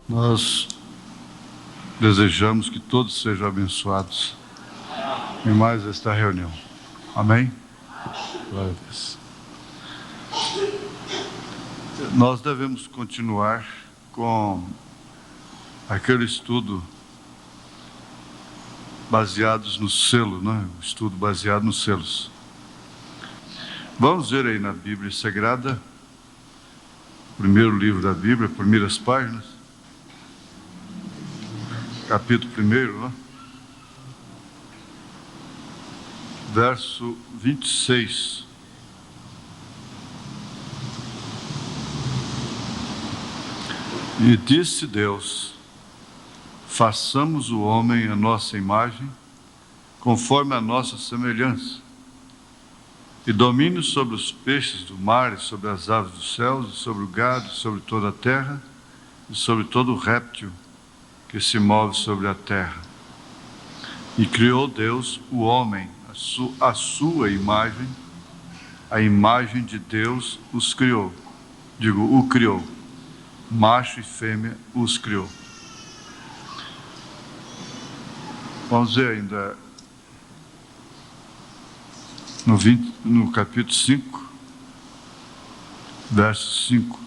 Nós desejamos que todos sejam abençoados em mais esta reunião. Amém? Glória a Deus. Nós devemos continuar com aquele estudo baseados no selo, né? O estudo baseado nos selos. Vamos ver aí na Bíblia Sagrada, primeiro livro da Bíblia, primeiras páginas, capítulo 1, né? Verso 26. E disse Deus: façamos o homem à nossa imagem, conforme a nossa semelhança, e domine sobre os peixes do mar, e sobre as aves dos céus, e sobre o gado, e sobre toda a terra, e sobre todo réptil que se move sobre a terra. E criou Deus o homem, a sua imagem, a imagem de Deus os criou. O criou. Macho e fêmea os criou. Vamos ver ainda no capítulo 5, verso 5.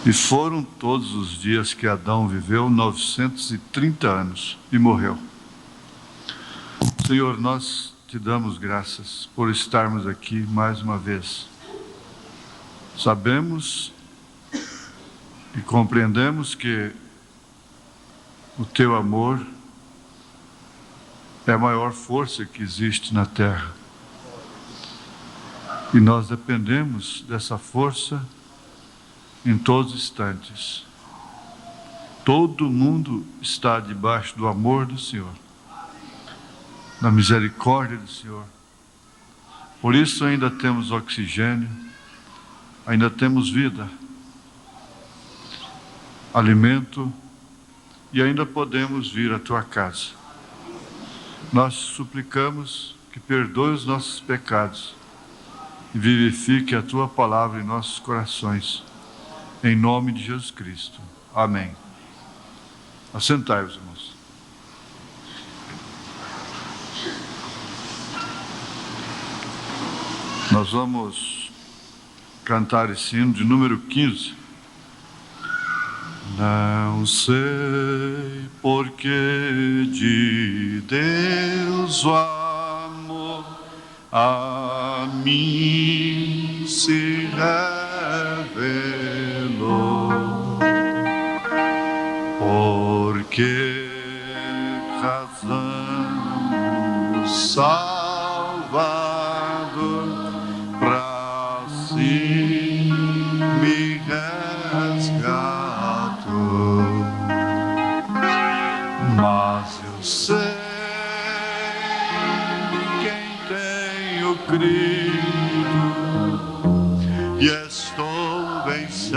E foram todos os dias que Adão viveu 930 anos e morreu. Senhor, nós te damos graças por estarmos aqui mais uma vez. Sabemos e compreendemos que o teu amor é a maior força que existe na terra. E nós dependemos dessa força em todos os instantes. Todo mundo está debaixo do amor do Senhor, da misericórdia do Senhor. Por isso ainda temos oxigênio, ainda temos vida, alimento, e ainda podemos vir à tua casa. Nós suplicamos que perdoe os nossos pecados e vivifique a tua palavra em nossos corações, em nome de Jesus Cristo. Amém. Assentai-vos, irmãos. Nós vamos cantar esse hino de número 15. Não sei porque de Deus o amor a mim se revelou, por que razão o Salvador pra si me resgatou. Mas eu sei quem tenho crido e estou bem certo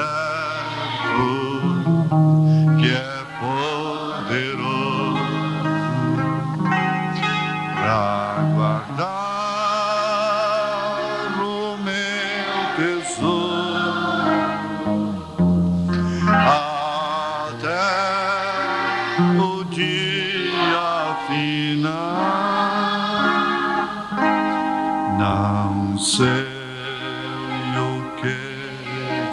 que é poderoso pra guardar o meu tesouro até o dia final. Não sei o que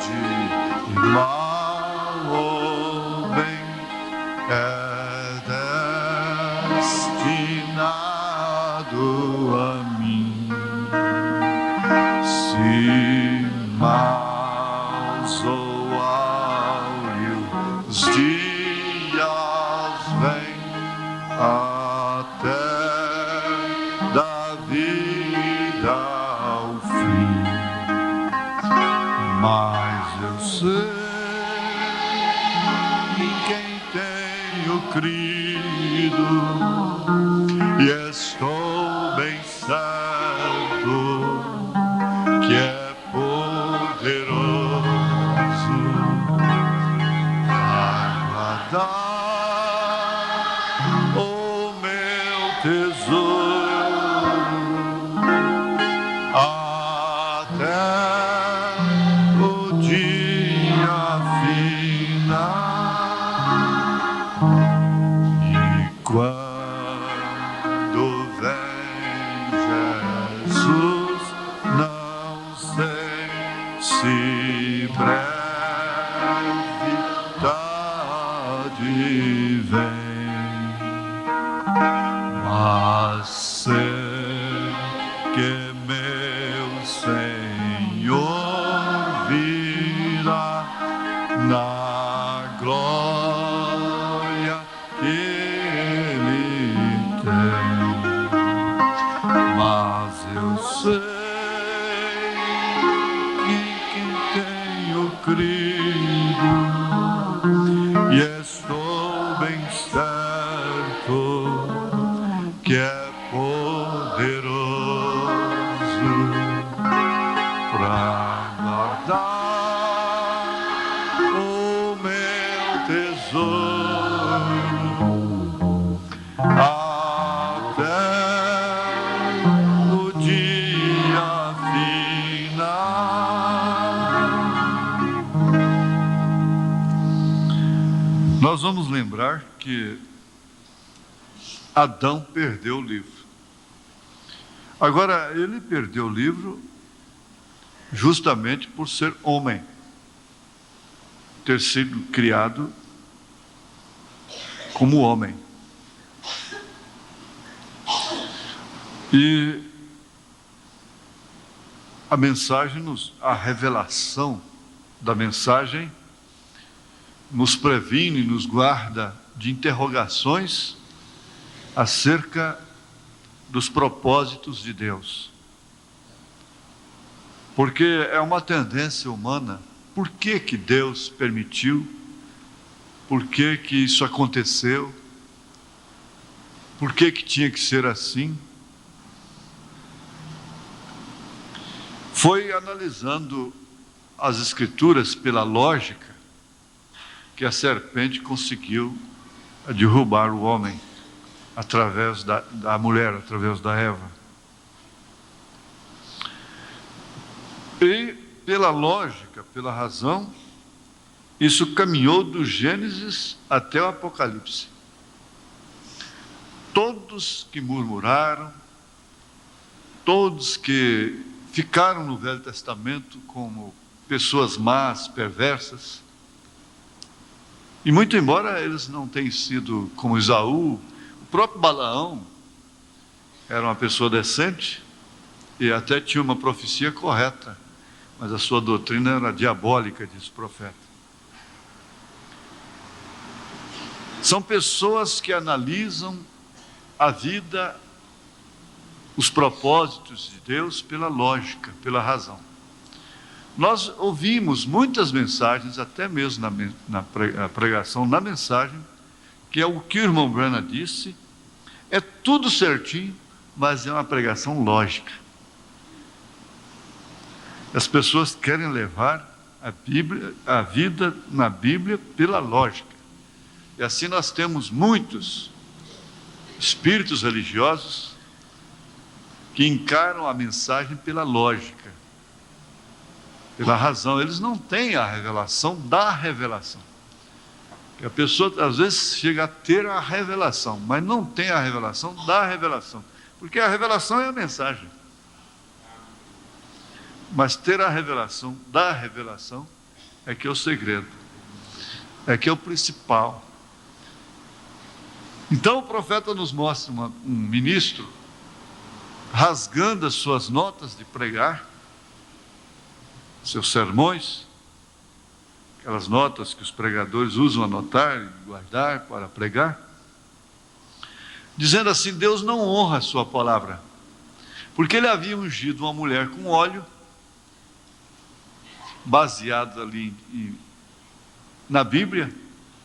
de mal ou bem é destinado a mim. Se maus ou áureos dias vêm até da vida ao fim, mas eu sei em quem tenho crido e estou bem certo que é poderoso para guardar o meu tesouro até o dia se brevidade vem, mas sei que meu Senhor virá na glória que Ele tem. Mas eu sei que tenho crido e estou bem certo que é poderoso para guardar o meu tesouro até o dia final. Nós vamos lembrar que Adão perdeu o livro. Agora, ele perdeu o livro justamente por ser homem, ter sido criado como homem. E a mensagem, a revelação da mensagem nos previne, nos guarda de interrogações acerca dos propósitos de Deus. Porque é uma tendência humana. Por que que Deus permitiu? Por que que isso aconteceu? Por que que tinha que ser assim? Foi analisando as Escrituras pela lógica que a serpente conseguiu derrubar o homem através da mulher, através da Eva. E pela lógica, pela razão, isso caminhou do Gênesis até o Apocalipse. Todos que murmuraram, todos que ficaram no Velho Testamento como pessoas más, perversas, e muito embora eles não tenham sido como Esaú, o próprio Balaão era uma pessoa decente e até tinha uma profecia correta, mas a sua doutrina era diabólica, diz o profeta. São pessoas que analisam a vida, os propósitos de Deus pela lógica, pela razão. Nós ouvimos muitas mensagens, até mesmo na pregação, na mensagem, que é o que o irmão Branham disse, é tudo certinho, mas é uma pregação lógica. As pessoas querem levar a vida na Bíblia pela lógica. E assim nós temos muitos espíritos religiosos que encaram a mensagem pela lógica, pela razão. Eles não têm a revelação da revelação. A pessoa às vezes chega a ter a revelação, mas não tem a revelação da revelação, porque a revelação é a mensagem. Mas ter a revelação da revelação é que é o segredo, é que é o principal. Então o profeta nos mostra um ministro rasgando as suas notas de pregar, seus sermões, aquelas notas que os pregadores usam anotar e guardar para pregar, dizendo assim: Deus não honra a sua palavra, porque ele havia ungido uma mulher com óleo, baseado ali na Bíblia,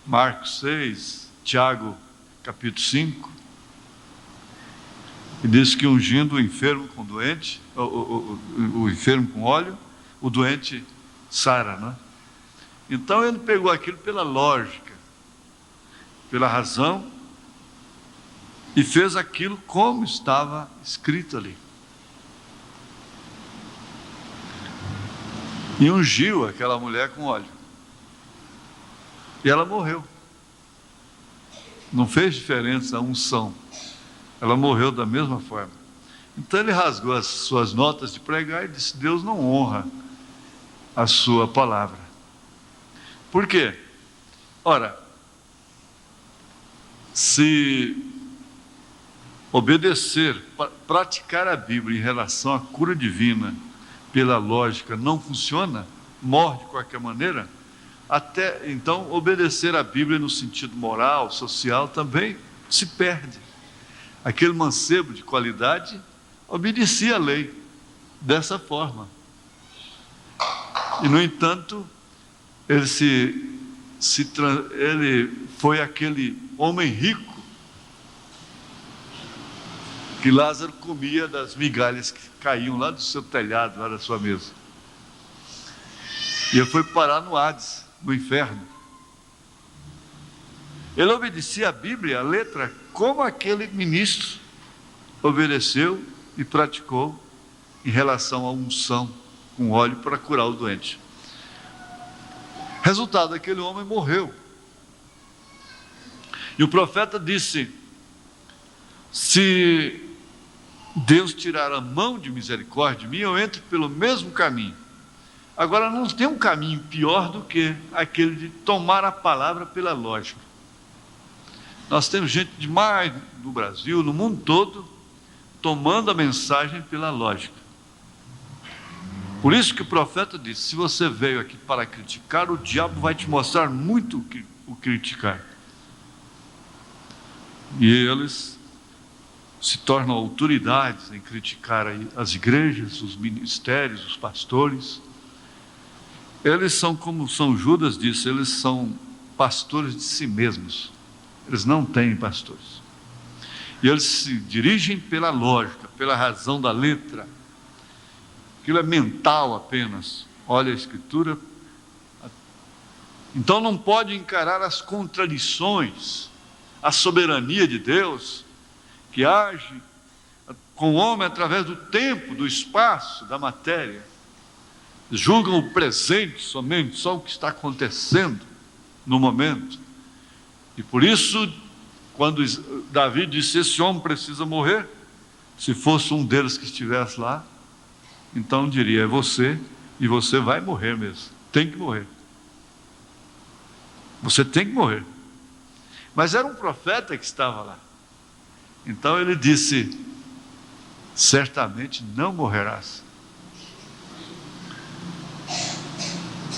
Marcos 6, Tiago capítulo 5, e diz que ungindo o enfermo com doente, o enfermo com óleo, o doente sara, né? Então ele pegou aquilo pela lógica, pela razão, e fez aquilo como estava escrito ali. E ungiu aquela mulher com óleo. E ela morreu. Não fez diferença a unção. Ela morreu da mesma forma. Então ele rasgou as suas notas de pregar e disse: Deus não honra a sua palavra. Por quê? Ora, se obedecer, praticar a Bíblia em relação à cura divina pela lógica não funciona, morre de qualquer maneira, até então obedecer a Bíblia no sentido moral, social também se perde. Aquele mancebo de qualidade obedecia a lei dessa forma. E no entanto, ele foi aquele homem rico que Lázaro comia das migalhas que caíam lá do seu telhado, lá da sua mesa. E ele foi parar no Hades, no inferno. Ele obedecia a Bíblia, a letra, como aquele ministro obedeceu e praticou em relação à unção com óleo para curar o doente. Resultado, aquele homem morreu. E o profeta disse: se Deus tirar a mão de misericórdia de mim, eu entro pelo mesmo caminho. Agora, não tem um caminho pior do que aquele de tomar a palavra pela lógica. Nós temos gente demais no Brasil, no mundo todo, tomando a mensagem pela lógica. Por isso que o profeta disse: se você veio aqui para criticar, o diabo vai te mostrar muito o criticar. E eles se tornam autoridades em criticar as igrejas, os ministérios, os pastores. Eles são, como São Judas disse, eles são pastores de si mesmos. Eles não têm pastores. E eles se dirigem pela lógica, pela razão da letra. Aquilo é mental apenas. Olha a Escritura. Então não pode encarar as contradições, a soberania de Deus, que age com o homem através do tempo, do espaço, da matéria. Julgam o presente somente, só o que está acontecendo no momento. E por isso, quando Davi disse: esse homem precisa morrer, se fosse um deles que estivesse lá, então diria: é você, e você vai morrer mesmo, tem que morrer. Você tem que morrer. Mas era um profeta que estava lá. Então ele disse: certamente não morrerás.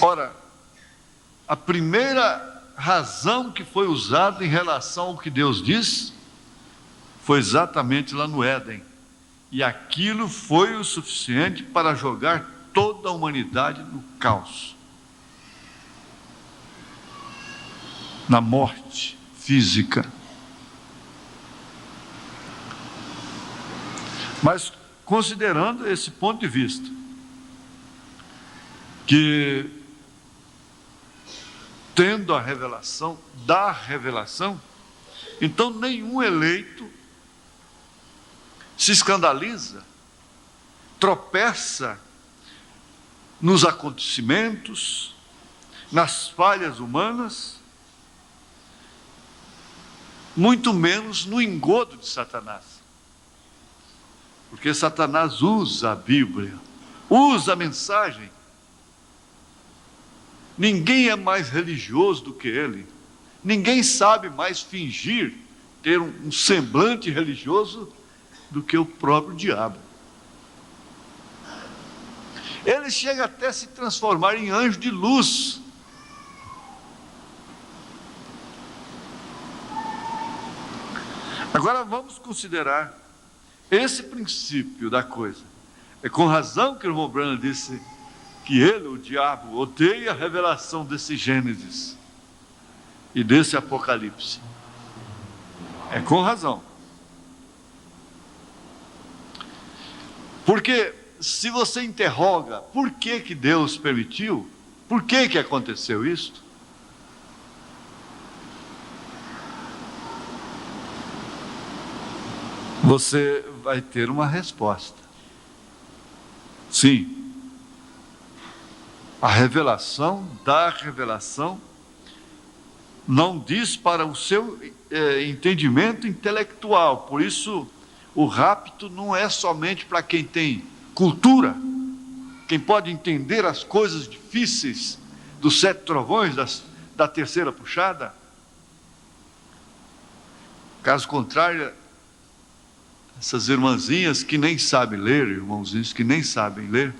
Ora, a primeira razão que foi usada em relação ao que Deus disse foi exatamente lá no Éden. E aquilo foi o suficiente para jogar toda a humanidade no caos, na morte física. Mas considerando esse ponto de vista, que tendo a revelação, da revelação, então nenhum eleito se escandaliza, tropeça nos acontecimentos, nas falhas humanas, muito menos no engodo de Satanás. Porque Satanás usa a Bíblia, usa a mensagem. Ninguém é mais religioso do que ele. Ninguém sabe mais fingir, ter um semblante religioso do que o próprio diabo. Ele chega até a se transformar em anjo de luz. Agora vamos considerar esse princípio da coisa. É com razão que o irmão Branham disse que ele, o diabo, odeia a revelação desse Gênesis e desse Apocalipse. É com razão. Porque se você interroga por que Deus permitiu, por que aconteceu isto, você vai ter uma resposta. Sim. A revelação da revelação não diz para o seu entendimento intelectual. Por isso, o rapto não é somente para quem tem cultura, quem pode entender as coisas difíceis dos 7 trovões, da terceira puxada. Caso contrário, essas irmãzinhas que nem sabem ler, irmãozinhos que nem sabem ler,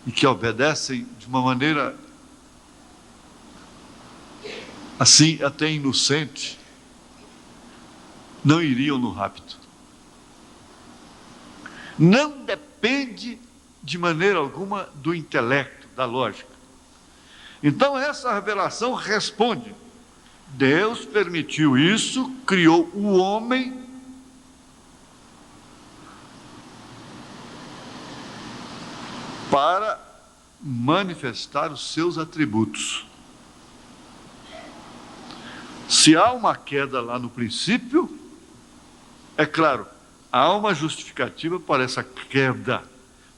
e que obedecem de uma maneira assim até inocente, não iriam no rapto. Não depende de maneira alguma do intelecto, da lógica. Então essa revelação responde: Deus permitiu isso, criou o homem para manifestar os seus atributos. Se há uma queda lá no princípio, é claro, há uma justificativa para essa queda,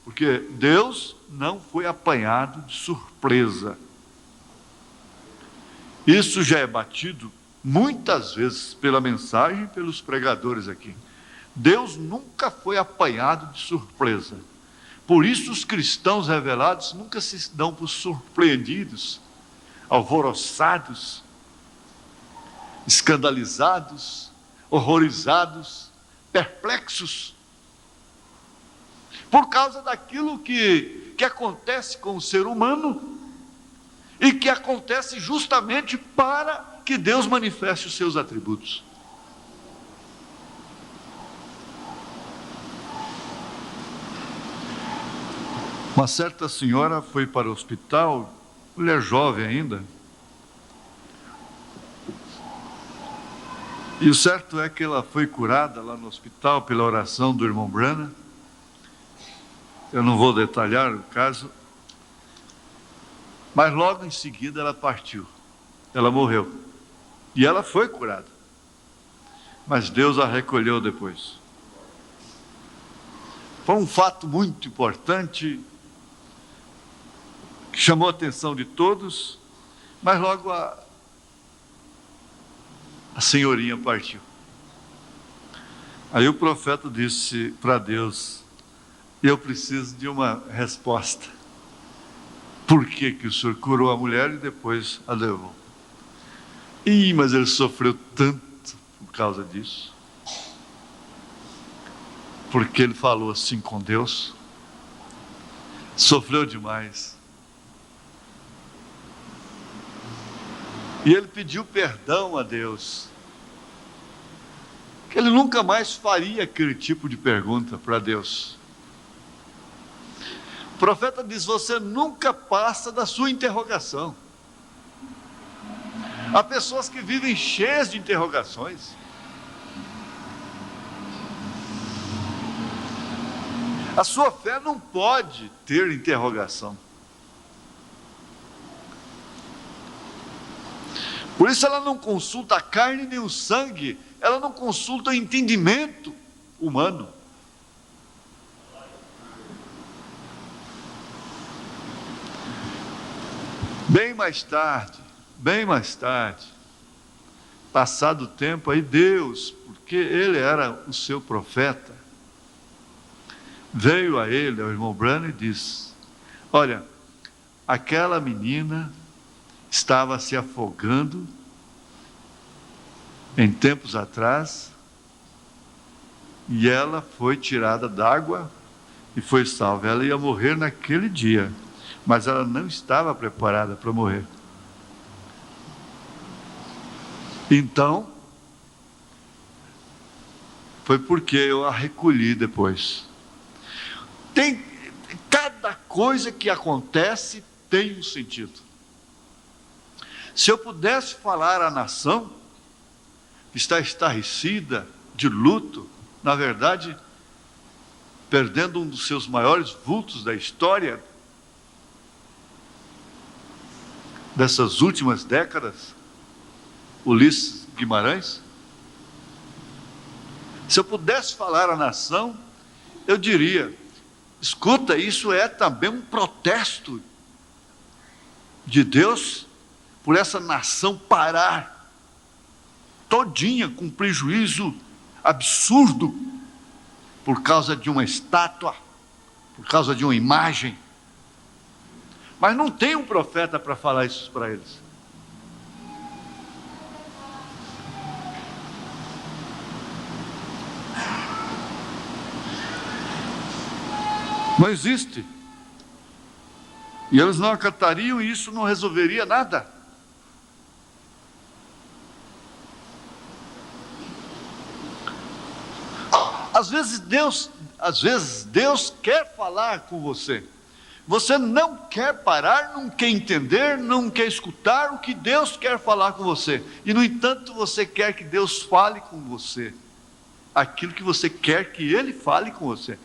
porque Deus não foi apanhado de surpresa. Isso já é batido muitas vezes pela mensagem e pelos pregadores aqui. Deus nunca foi apanhado de surpresa. Por isso os cristãos revelados nunca se dão por surpreendidos, alvoroçados, escandalizados, horrorizados, perplexos, por causa daquilo que acontece com o ser humano e que acontece justamente para que Deus manifeste os seus atributos. Uma certa senhora foi para o hospital, mulher jovem ainda, e o certo é que ela foi curada lá no hospital pela oração do irmão Branham. Eu não vou detalhar o caso, mas logo em seguida ela partiu, ela morreu, e ela foi curada, mas Deus a recolheu depois. Foi um fato muito importante, que chamou a atenção de todos, mas logo a senhorinha partiu. Aí o profeta disse para Deus: eu preciso de uma resposta. Por que que o senhor curou a mulher e depois a levou? Mas ele sofreu tanto por causa disso, porque ele falou assim com Deus, sofreu demais. E ele pediu perdão a Deus, que ele nunca mais faria aquele tipo de pergunta para Deus. O profeta diz: você nunca passa da sua interrogação. Há pessoas que vivem cheias de interrogações. A sua fé não pode ter interrogação. Por isso ela não consulta a carne nem o sangue, ela não consulta o entendimento humano. Bem mais tarde, passado o tempo, aí Deus, porque ele era o seu profeta, veio a ele, ao irmão Branham, e disse: olha, aquela menina estava se afogando em tempos atrás, e ela foi tirada d'água e foi salva. Ela ia morrer naquele dia, mas ela não estava preparada para morrer. Então, foi porque eu a recolhi depois. Cada coisa que acontece tem um sentido. Se eu pudesse falar à nação que está estarrecida, de luto, na verdade, perdendo um dos seus maiores vultos da história, dessas últimas décadas, Ulisses Guimarães, se eu pudesse falar à nação, eu diria: escuta, isso é também um protesto de Deus por essa nação parar todinha com prejuízo absurdo por causa de uma estátua, por causa de uma imagem, Mas não tem um profeta para falar isso para eles. Não existe. E eles não acatariam e isso não resolveria nada. Às vezes Deus quer falar com você. Você não quer parar, não quer entender, não quer escutar o que Deus quer falar com você. E no entanto você quer que Deus fale com você aquilo que você quer que Ele fale com você,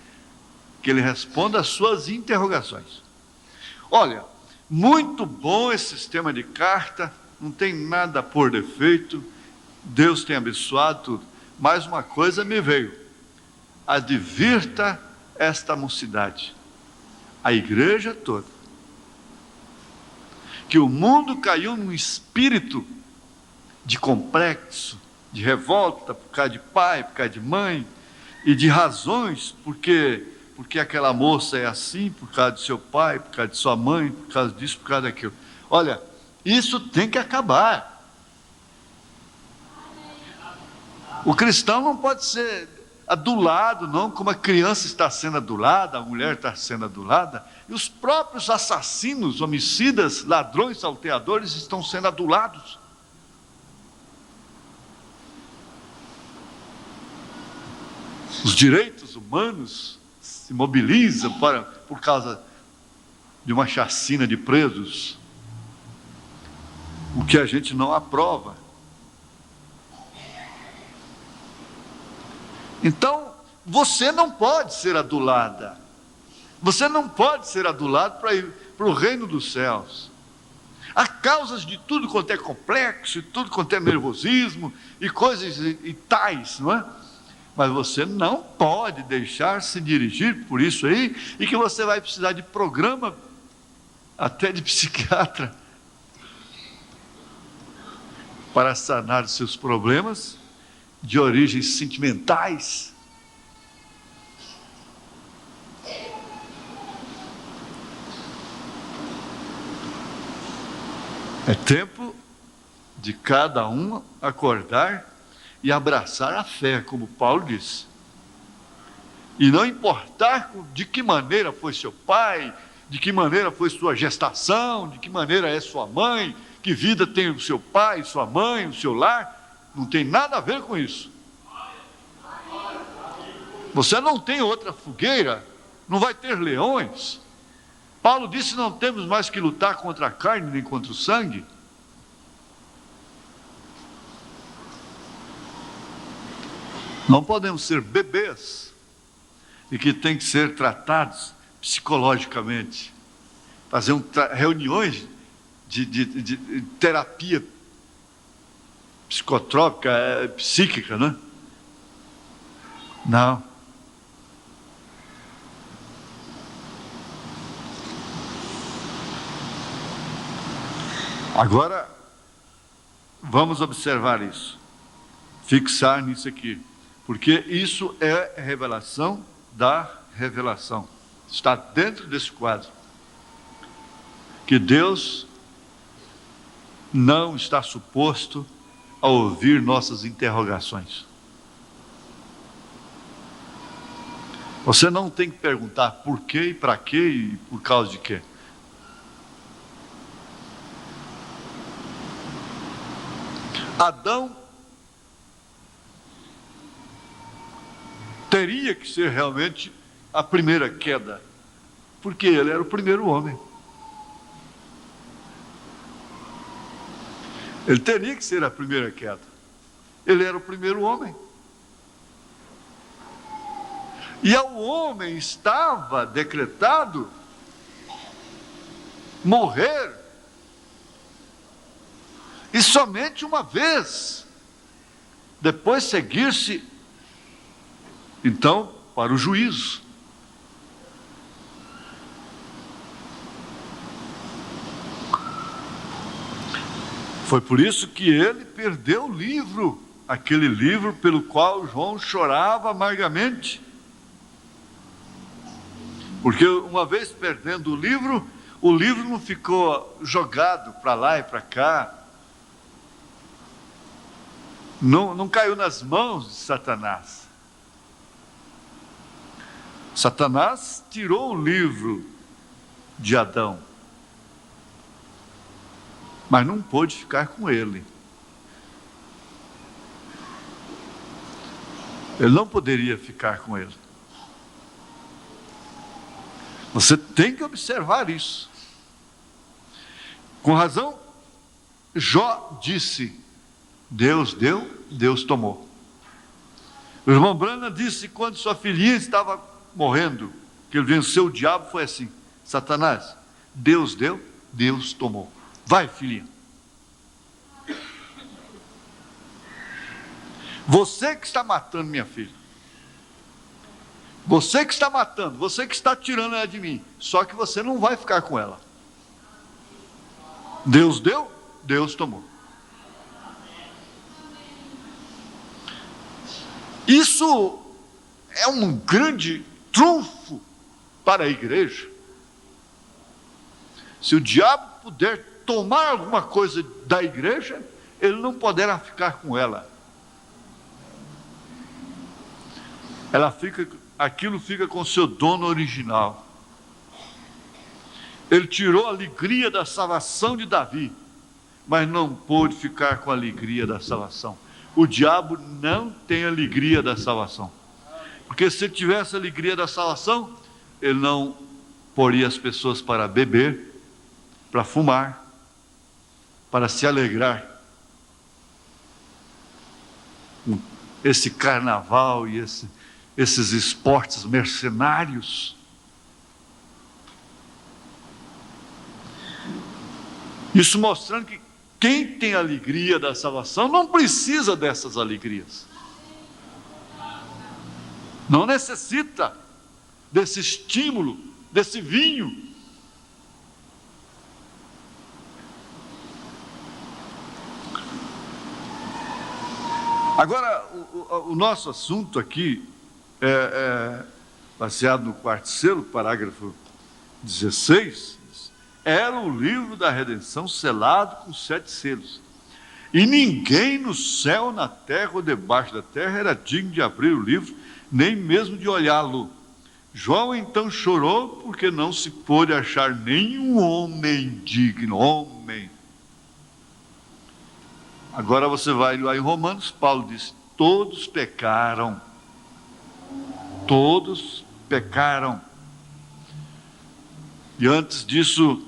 que Ele responda às suas interrogações. Olha, muito bom esse sistema de carta, não tem nada por defeito, Deus tem abençoado tudo. Mas uma coisa me veio: advirta esta mocidade, a igreja toda, que o mundo caiu num espírito de complexo, de revolta, por causa de pai, por causa de mãe, e de razões, porque aquela moça é assim, por causa do seu pai, por causa de sua mãe, por causa disso, por causa daquilo. Olha, isso tem que acabar. O cristão não pode ser adulado, não, como a criança está sendo adulada, a mulher está sendo adulada, e os próprios assassinos, homicidas, ladrões, salteadores estão sendo adulados. Os direitos humanos se mobilizam por causa de uma chacina de presos, o que a gente não aprova. Então, você não pode ser adulada. Você não pode ser adulado para ir para o reino dos céus. Há causas de tudo quanto é complexo, e tudo quanto é nervosismo, e coisas e tais, não é? Mas você não pode deixar se dirigir por isso aí, e que você vai precisar de programa, até de psiquiatra, para sanar os seus problemas de origens sentimentais. É tempo de cada um acordar e abraçar a fé, como Paulo disse. E não importar de que maneira foi seu pai, de que maneira foi sua gestação, de que maneira é sua mãe, que vida tem o seu pai, sua mãe, o seu lar, não tem nada a ver com isso. Você não tem outra fogueira, não vai ter leões. Paulo disse: não temos mais que lutar contra a carne nem contra o sangue. Não podemos ser bebês e que tem que ser tratados psicologicamente, fazer reuniões de terapia psicotrópica, psíquica, né? Não. Agora, vamos observar isso, fixar nisso aqui, porque isso é revelação da revelação, está dentro desse quadro, que Deus não está suposto a ouvir nossas interrogações. Você não tem que perguntar por quê e para quê e por causa de quê. Adão teria que ser realmente a primeira queda, porque ele era o primeiro homem. Ele teria que ser a primeira queda. Ele era o primeiro homem. E ao homem estava decretado morrer, e somente uma vez, depois seguir-se, então, para o juízo. Foi por isso que ele perdeu o livro, aquele livro pelo qual João chorava amargamente. Porque uma vez perdendo o livro, O livro não ficou jogado para lá e para cá. Não caiu nas mãos de Satanás. Satanás tirou o livro de Adão, mas não pôde ficar com ele. Ele não poderia ficar com ele. Você tem que observar isso. Com razão, Jó disse: Deus deu, Deus tomou. O irmão Branham disse, quando sua filhinha estava morrendo, que ele venceu o diabo, foi assim: Satanás, Deus deu, Deus tomou. Vai, filhinha. Você que está matando minha filha. Você que está matando, você que está tirando ela de mim. Só que você não vai ficar com ela. Deus deu, Deus tomou. Isso é um grande trunfo para a igreja. Se o diabo puder tomar alguma coisa da igreja, ele não poderá ficar com ela. Aquilo fica com seu dono original. Ele tirou a alegria da salvação de Davi, mas não pôde ficar com a alegria da salvação. O diabo não tem alegria da salvação, porque se ele tivesse a alegria da salvação, ele não poria as pessoas para beber, para fumar, para se alegrar. Esse carnaval e esses esportes mercenários. Isso mostrando que quem tem alegria da salvação não precisa dessas alegrias. Não necessita desse estímulo, desse vinho. Agora, o nosso assunto aqui é baseado no quarto selo, parágrafo 16, era o livro da redenção selado com 7 selos. E ninguém no céu, na terra ou debaixo da terra era digno de abrir o livro, nem mesmo de olhá-lo. João então chorou porque não se pôde achar nenhum homem digno, homem. Agora você vai lá em Romanos, Paulo diz: todos pecaram. Todos pecaram. E antes disso,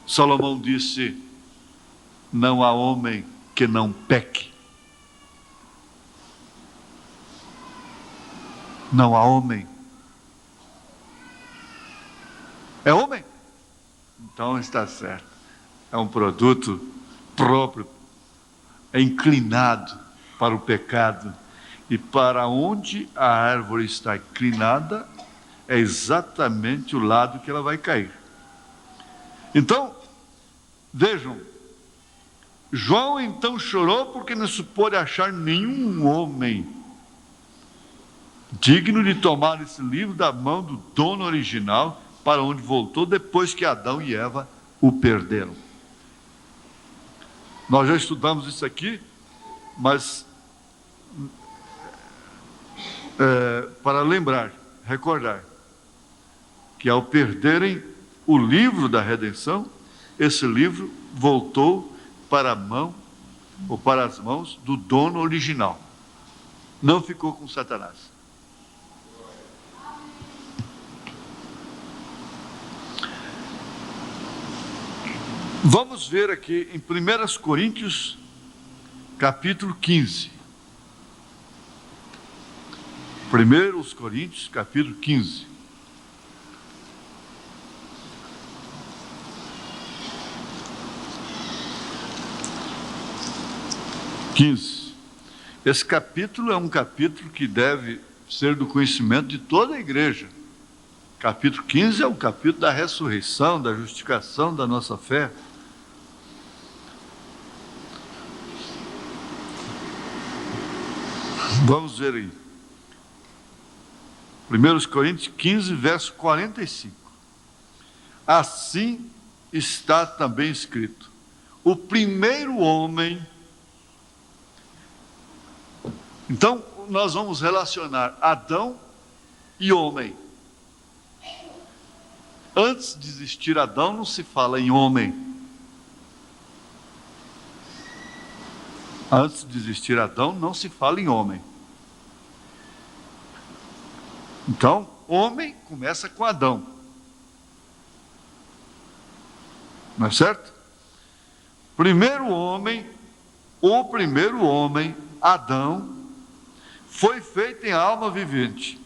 Salomão disse: não há homem que não peque. Não há homem. É homem? Então está certo. É um produto próprio. É inclinado para o pecado. E para onde a árvore está inclinada, é exatamente o lado que ela vai cair. Então, vejam, João então chorou porque não se pôde achar nenhum homem digno de tomar esse livro da mão do dono original, para onde voltou depois que Adão e Eva o perderam. Nós já estudamos isso aqui, mas para lembrar, recordar, que ao perderem o livro da redenção, esse livro voltou para a mão, ou para as mãos do dono original. Não ficou com Satanás. Vamos ver aqui em 1 Coríntios, capítulo 15. 1 Coríntios, capítulo 15. Esse capítulo é um capítulo que deve ser do conhecimento de toda a igreja. Capítulo 15 é o capítulo da ressurreição, da justificação da nossa fé. Vamos ver aí. 1 Coríntios 15, verso 45. assim está também escrito: o primeiro homem. Então, nós vamos relacionar Adão e homem. Antes de existir Adão, não se fala em homem. Antes de existir Adão, não se fala em homem. Então, homem começa com Adão. Não é certo? Primeiro homem, o primeiro homem, Adão, foi feito em alma vivente.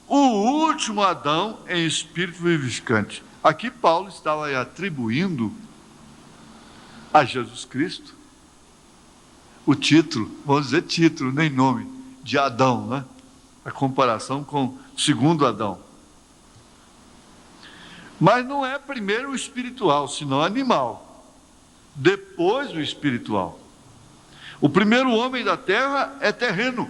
O último Adão em espírito vivificante. Aqui Paulo estava atribuindo a Jesus Cristo o título, vamos dizer título, nem nome, de Adão, né? A comparação com o segundo Adão. Mas não é primeiro o espiritual, senão o animal. Depois o espiritual. O primeiro homem da terra é terreno.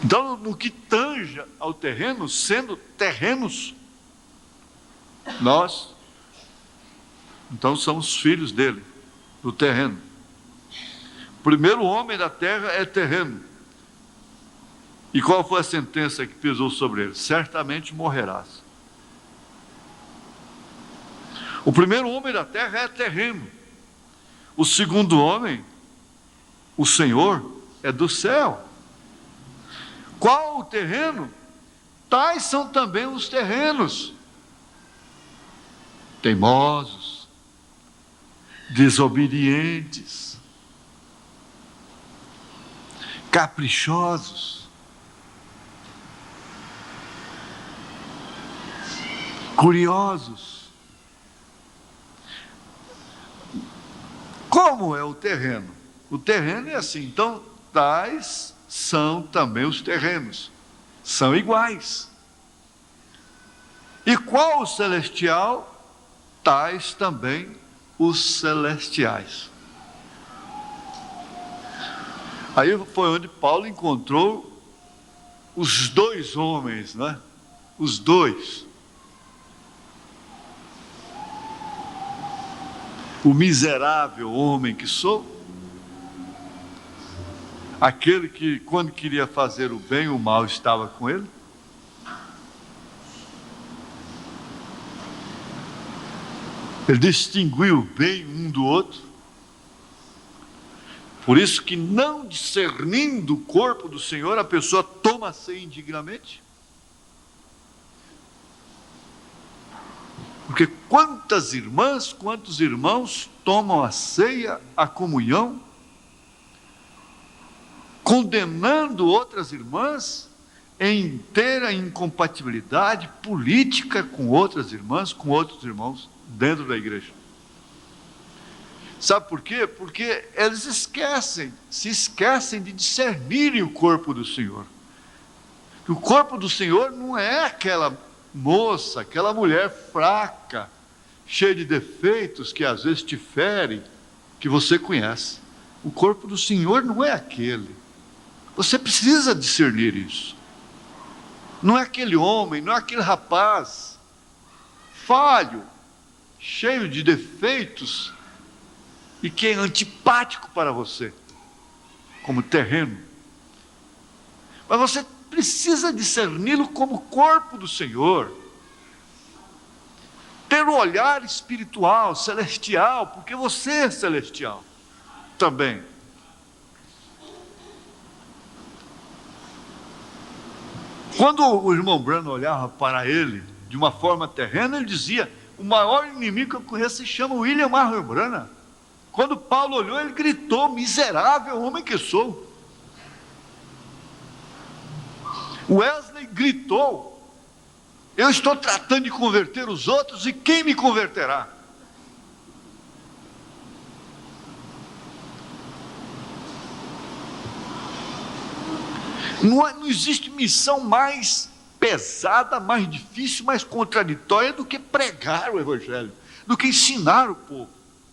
Então, no que tanja ao terreno, sendo terrenos, nós, então, somos filhos dele, do terreno. O primeiro homem da terra é terreno. E qual foi a sentença que pesou sobre ele? Certamente morrerás. O primeiro homem da terra é terreno. O segundo homem, o Senhor, é do céu. Qual o terreno? Tais são também os terrenos. Teimosos, desobedientes, caprichosos, curiosos. Como é o terreno? O terreno é assim. Então, tais são também os terrenos. São iguais. E qual o celestial? Tais também os celestiais. Aí foi onde Paulo encontrou os dois homens, né? Os dois. O miserável homem que sou, aquele que quando queria fazer o bem, o mal estava com ele. Ele distinguiu bem um do outro. Por isso que, não discernindo o corpo do Senhor, a pessoa toma a ceia indignamente. Porque quantas irmãs, quantos irmãos tomam a ceia, a comunhão, condenando outras irmãs em inteira incompatibilidade política com outras irmãs, com outros irmãos dentro da igreja. Sabe por quê? Porque eles se esquecem de discernirem o corpo do Senhor. O corpo do Senhor não é aquela moça, aquela mulher fraca, cheia de defeitos, que às vezes te fere, que você conhece. O corpo do Senhor não é aquele. Você precisa discernir isso. Não é aquele homem, não é aquele rapaz falho, cheio de defeitos, e que é antipático para você, como terreno. Mas você precisa discerni-lo como corpo do Senhor, ter um olhar espiritual, celestial, porque você é celestial também. Quando o irmão Branham olhava para ele de uma forma terrena, ele dizia: o maior inimigo que eu conheço se chama William Marvin Branham. Quando Paulo olhou, ele gritou: miserável homem que sou. Wesley gritou: eu estou tratando de converter os outros, e quem me converterá? Não existe missão mais pesada, mais difícil, mais contraditória do que pregar o Evangelho, do que ensinar o povo,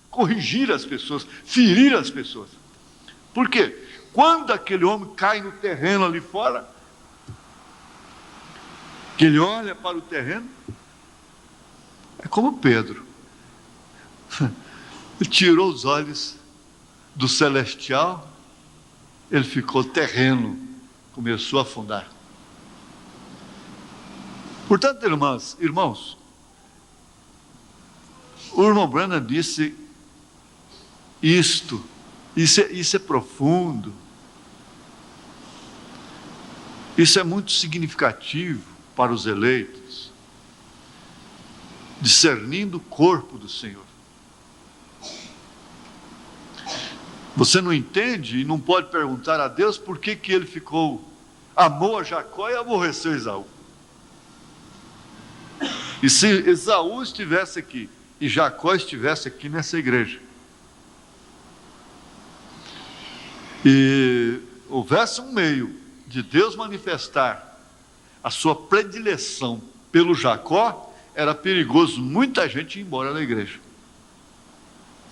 corrigir as pessoas, ferir as pessoas. Por quê? Quando aquele homem cai no terreno ali fora, que ele olha para o terreno, é como Pedro. Ele tirou os olhos do celestial, ele ficou terreno, começou a afundar. Portanto, irmãos, o irmão Branham disse isso é profundo, isso é muito significativo para os eleitos, discernindo o corpo do Senhor. Você não entende e não pode perguntar a Deus por que ele amou a Jacó e aborreceu Esaú. E se Esaú estivesse aqui e Jacó estivesse aqui nessa igreja, e houvesse um meio de Deus manifestar a sua predileção pelo Jacó, era perigoso muita gente ir embora da igreja,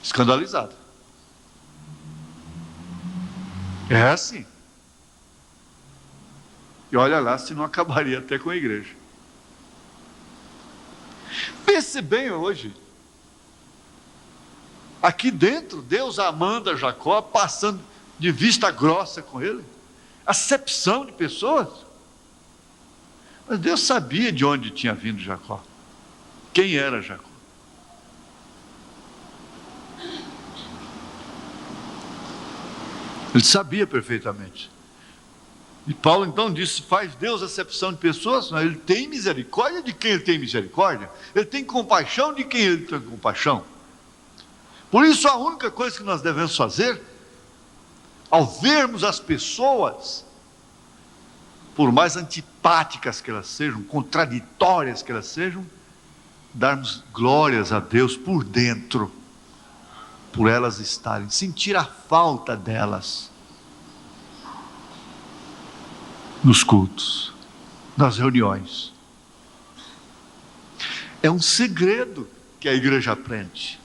escandalizada. É assim. E olha lá se não acabaria até com a igreja. Pense bem hoje, aqui dentro, Deus amando a Jacó, passando de vista grossa com ele, acepção de pessoas. Mas Deus sabia de onde tinha vindo Jacó, quem era Jacó. Ele sabia perfeitamente. E Paulo então disse: faz Deus acepção de pessoas? Não, ele tem misericórdia de quem ele tem misericórdia, ele tem compaixão de quem ele tem compaixão. Por isso a única coisa que nós devemos fazer, ao vermos as pessoas, por mais antipáticas que elas sejam, contraditórias que elas sejam, darmos glórias a Deus por dentro, por elas estarem, sentir a falta delas nos cultos, nas reuniões. É um segredo que a igreja aprende,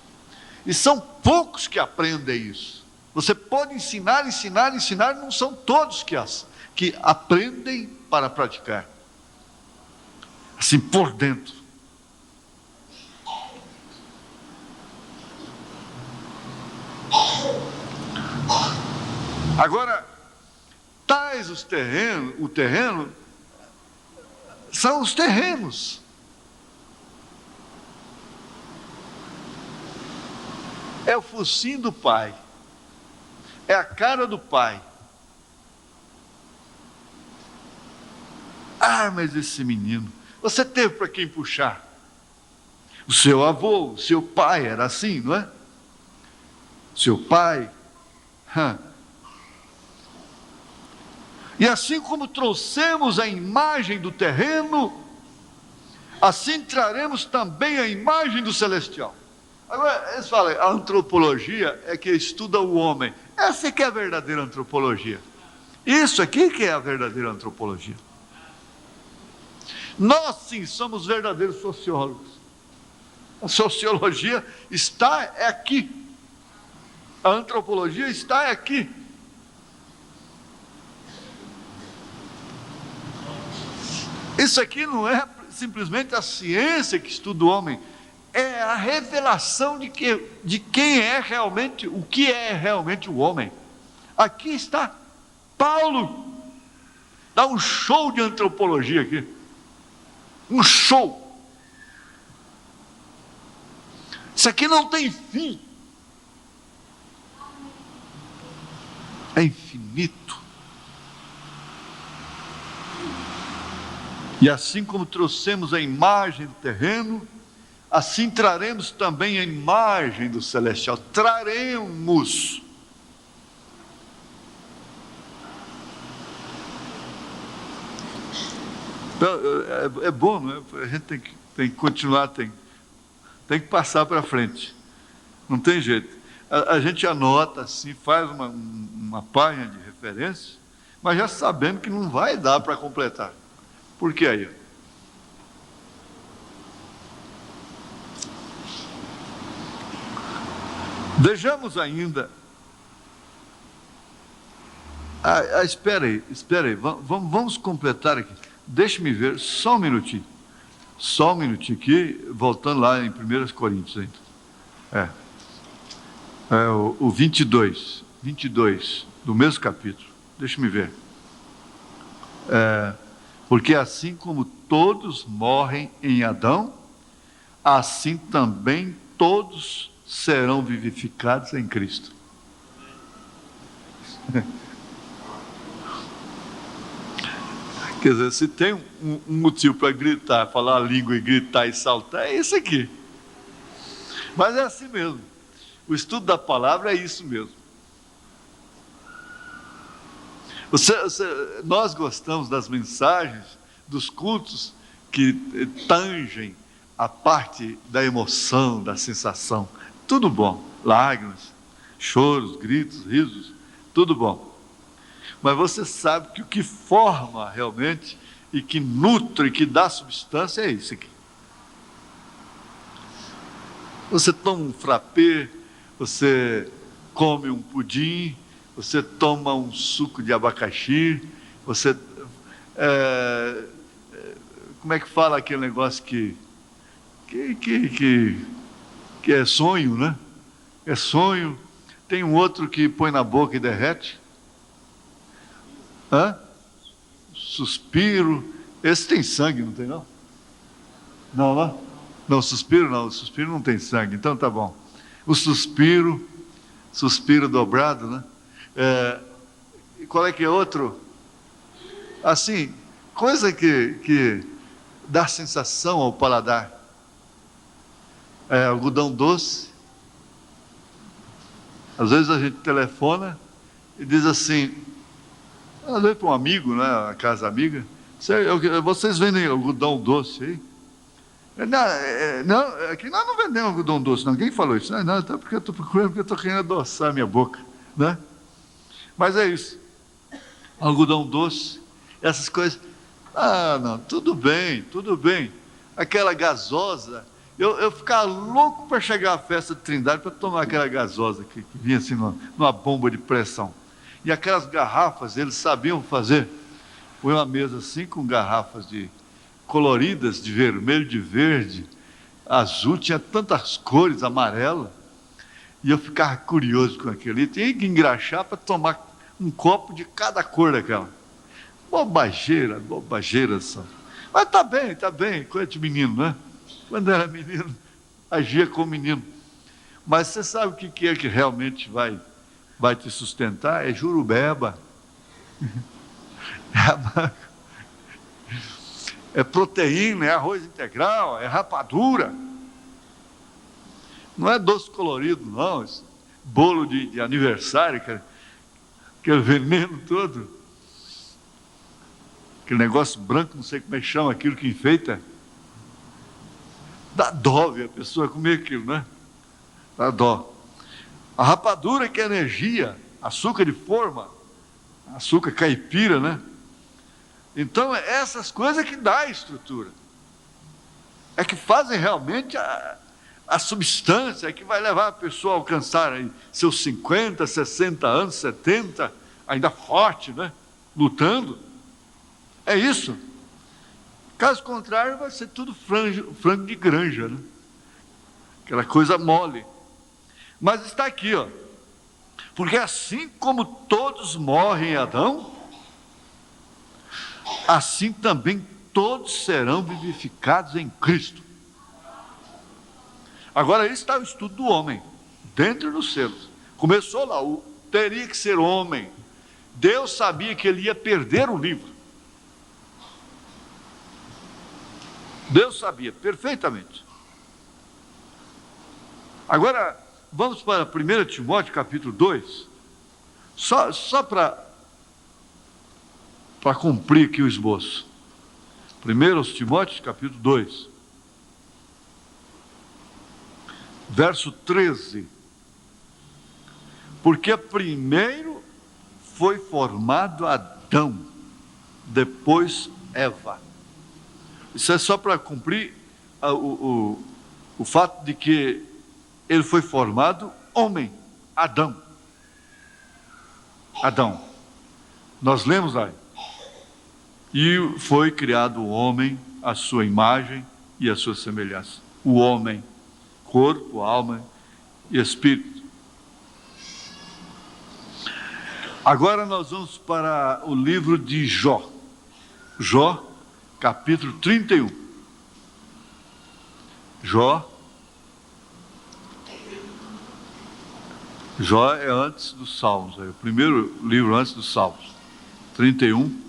e são poucos que aprendem isso. Você pode ensinar, não são todos que aprendem para praticar, assim por dentro. Agora, tais o terreno, são os terrenos. É o focinho do pai, é a cara do pai. Ah, mas esse menino, você teve para quem puxar? O seu avô, o seu pai era assim, não é? Seu pai. E assim como trouxemos a imagem do terreno, assim traremos também a imagem do celestial. Agora, eles falam, a antropologia é que estuda o homem. Essa é que é a verdadeira antropologia. Isso aqui que é a verdadeira antropologia. Nós sim somos verdadeiros sociólogos. A sociologia está aqui. A antropologia está aqui. Isso aqui não é simplesmente a ciência que estuda o homem, é a revelação de quem é realmente, o que é realmente o homem. Aqui está Paulo, dá um show de antropologia aqui, um show. Isso aqui não tem fim, é infinito. E assim como trouxemos a imagem do terreno, assim traremos também a imagem do celestial. Traremos. É bom, não é? A gente tem que continuar, tem que passar para frente. Não tem jeito. A gente anota assim, faz uma página de referência, mas já sabendo que não vai dar para completar. Por que aí? Vejamos ainda. Espera aí. Vamos completar aqui. Deixe-me ver, só um minutinho aqui, voltando lá em 1 Coríntios ainda. O 22 do mesmo capítulo, deixe-me ver. Porque assim como todos morrem em Adão, assim também todos serão vivificados em Cristo. Quer dizer, se tem um motivo para gritar, falar a língua e gritar e saltar, é esse aqui. Mas é assim mesmo. O estudo da palavra é isso mesmo. Nós gostamos das mensagens, dos cultos que tangem a parte da emoção, da sensação. Tudo bom. Lágrimas, choros, gritos, risos, tudo bom. Mas você sabe que o que forma realmente e que nutre, que dá substância é isso aqui. Você toma um frappé, você come um pudim, você toma um suco de abacaxi, você... como é que fala aquele negócio que é sonho, né? É sonho. Tem um outro que põe na boca e derrete. Suspiro. Esse tem sangue, não tem não? Não, suspiro não. O suspiro não tem sangue, então tá bom. O suspiro dobrado, né? E qual é que é outro? Assim, coisa que dá sensação ao paladar. Algodão doce. Às vezes a gente telefona e diz assim, às vezes para um amigo, né, a casa amiga, vocês vendem algodão doce aí? Não, aqui nós não vendemos algodão doce, não. Ninguém falou isso. Não, então porque eu estou procurando, porque eu estou querendo adoçar a minha boca, né? Mas é isso. Algodão doce, essas coisas. Não, tudo bem. Aquela gasosa, eu ficava louco para chegar à festa de Trindade para tomar aquela gasosa que vinha assim numa bomba de pressão. E aquelas garrafas, eles sabiam fazer. Põe uma mesa assim com garrafas coloridas, de vermelho, de verde, azul, tinha tantas cores, amarela. E eu ficava curioso com aquilo. E tinha que engraxar para tomar um copo de cada cor daquela. Bobageira só. Mas tá bem, coisa de menino, né? Quando era menino, agia como menino. Mas você sabe o que é que realmente vai te sustentar? É jurubeba. É proteína, é arroz integral, é rapadura. Não é doce colorido, não. Esse bolo de aniversário, aquele veneno todo. Aquele negócio branco, não sei como é que chama aquilo que enfeita. Dá dó ver a pessoa comer aquilo, né? Dá dó. A rapadura que é energia, açúcar de forma, açúcar caipira, né? Então, essas coisas que dá a estrutura. É que fazem realmente a substância, é que vai levar a pessoa a alcançar aí seus 50, 60 anos, 70, ainda forte, né? Lutando. É isso. Caso contrário, vai ser tudo frango de granja, né? Aquela coisa mole. Mas está aqui, ó. Porque assim como todos morrem em Adão, assim também todos serão vivificados em Cristo. Agora, aí está o estudo do homem, dentro dos selos. Começou lá, teria que ser homem. Deus sabia que ele ia perder o livro. Deus sabia perfeitamente. Agora, vamos para 1 Timóteo capítulo 2, só para cumprir aqui o esboço. 1 Timóteo capítulo 2, verso 13. Porque primeiro foi formado Adão, depois Eva. Isso é só para cumprir o fato de que ele foi formado homem, Adão. Nós lemos lá. E foi criado o homem, à sua imagem e à sua semelhança. O homem, corpo, alma e espírito. Agora nós vamos para o livro de Jó. Jó, capítulo 31. Jó é antes dos Salmos, é o primeiro livro antes dos Salmos. 31.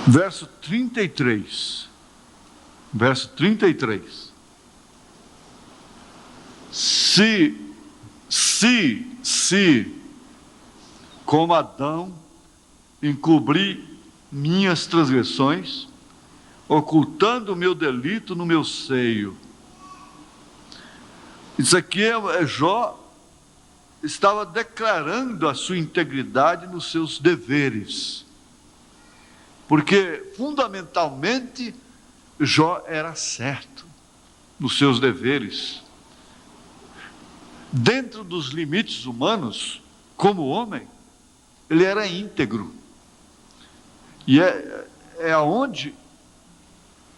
Verso 33. Verso 33. Se, como Adão, encobri minhas transgressões, ocultando o meu delito no meu seio. Isso aqui Jó estava declarando a sua integridade nos seus deveres. Porque, fundamentalmente, Jó era certo nos seus deveres. Dentro dos limites humanos, como homem, ele era íntegro. E é aonde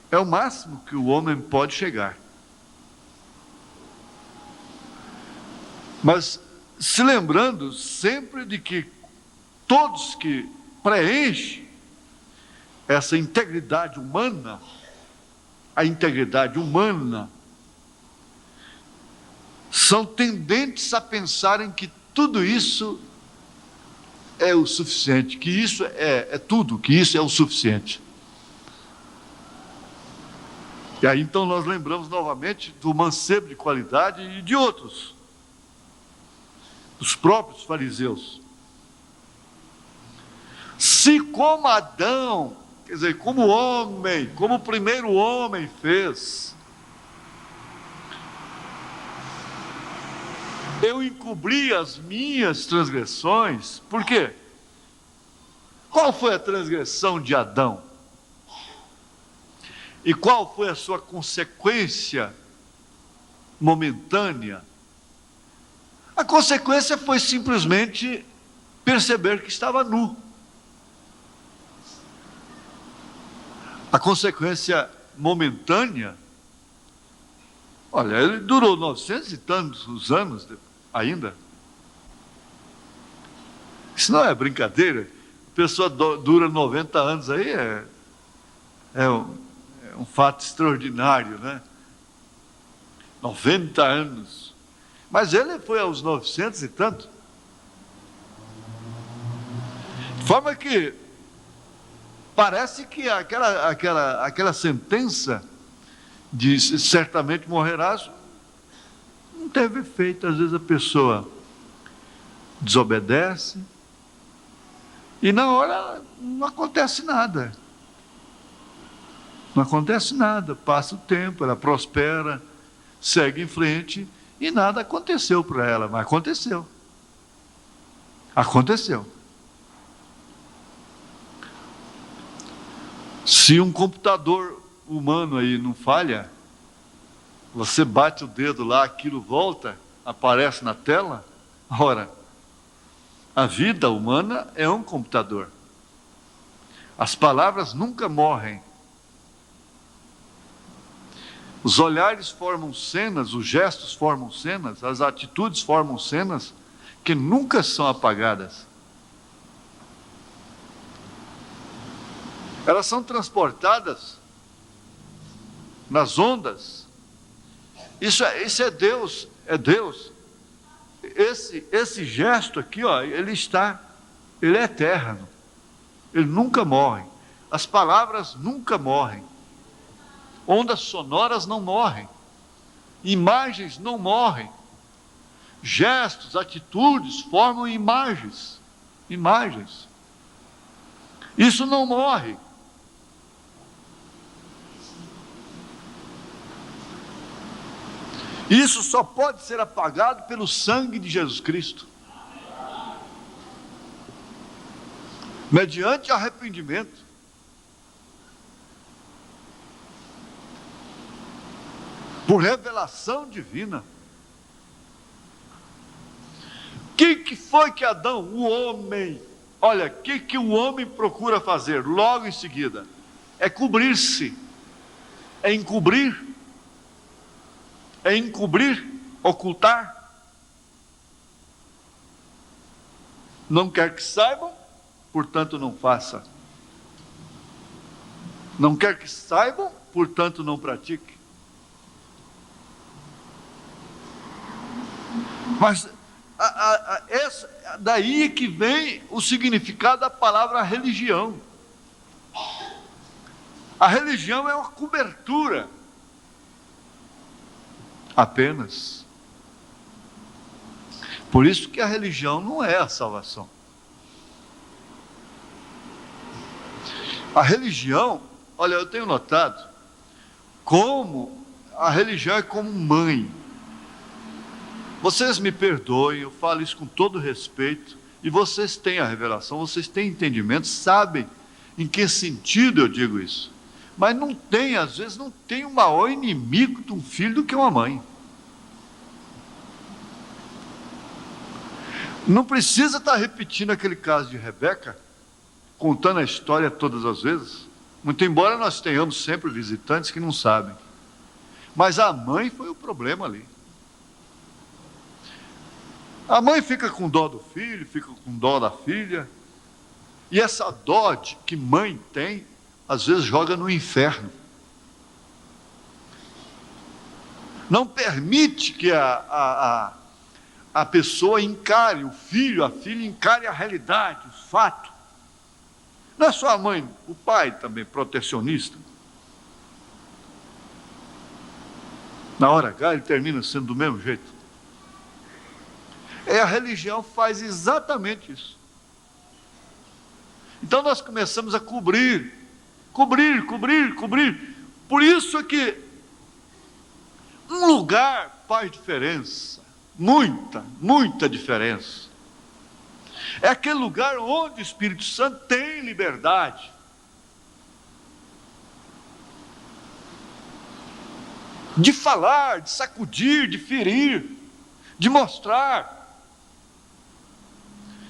é o máximo que o homem pode chegar. Mas se lembrando sempre de que todos que preenchem essa integridade humana, a integridade humana, são tendentes a pensarem que tudo isso é o suficiente, que isso é tudo, que isso é o suficiente. E aí então nós lembramos novamente do mancebo de qualidade e de outros, dos próprios fariseus. Se como Adão, quer dizer, como homem, como o primeiro homem fez, eu encobri as minhas transgressões. Por quê? Qual foi a transgressão de Adão? E qual foi a sua consequência momentânea? A consequência foi simplesmente perceber que estava nu. A consequência momentânea, olha, ele durou 900 e tantos anos ainda. Isso não é brincadeira. A pessoa dura 90 anos aí, é um fato extraordinário, né? 90 anos. Mas ele foi aos 900 e tanto. De forma que parece que aquela sentença de certamente morrerás não teve efeito. Às vezes a pessoa desobedece e na hora não acontece nada. Não acontece nada, passa o tempo, ela prospera, segue em frente e nada aconteceu para ela, mas aconteceu. Aconteceu. Se um computador humano aí não falha, você bate o dedo lá, aquilo volta, aparece na tela. Ora, a vida humana é um computador. As palavras nunca morrem. Os olhares formam cenas, os gestos formam cenas, as atitudes formam cenas que nunca são apagadas. Elas são transportadas nas ondas. Isso é Deus, é Deus. Esse gesto aqui, ó, ele é eterno. Ele nunca morre. As palavras nunca morrem. Ondas sonoras não morrem. Imagens não morrem. Gestos, atitudes formam imagens. Imagens. Isso não morre. Isso só pode ser apagado pelo sangue de Jesus Cristo. Mediante arrependimento. por revelação divina. O que foi que Adão, o homem, olha, o que o homem procura fazer logo em seguida? É cobrir-se, é encobrir, ocultar. Não quer que saibam, portanto não faça. Não quer que saibam, portanto não pratique. Mas daí que vem o significado da palavra religião. A religião é uma cobertura apenas. Por isso que a religião não é a salvação. A religião, olha, eu tenho notado como a religião é como mãe. Vocês me perdoem, eu falo isso com todo respeito, e vocês têm a revelação, vocês têm entendimento, sabem em que sentido eu digo isso. Mas não tem, às vezes, não tem um maior inimigo de um filho do que uma mãe. Não precisa estar repetindo aquele caso de Rebeca, contando a história todas as vezes, muito embora nós tenhamos sempre visitantes que não sabem. Mas a mãe foi o problema ali. A mãe fica com dó do filho, fica com dó da filha, e essa dó que mãe tem, às vezes joga no inferno. Não permite que a pessoa encare, o filho, a filha encare a realidade, o fato. Não é só a mãe, o pai também, protecionista. Na hora H ele termina sendo do mesmo jeito. A religião faz exatamente isso. Então nós começamos a cobrir. Por isso é que um lugar faz diferença, muita diferença. É aquele lugar onde o Espírito Santo tem liberdade. De falar, de sacudir, de ferir, de mostrar.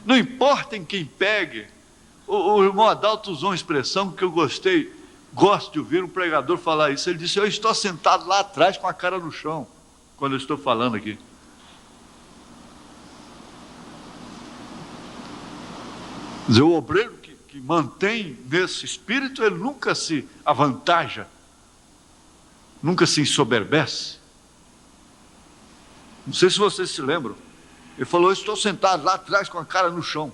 Não importa em quem pegue. O irmão Adalto usou uma expressão que eu gosto de ouvir um pregador falar isso. Ele disse: eu estou sentado lá atrás com a cara no chão, quando eu estou falando aqui. Quer dizer, o obreiro que mantém nesse espírito, ele nunca se avantaja, nunca se ensoberbece. Não sei se vocês se lembram. Ele falou: eu estou sentado lá atrás com a cara no chão.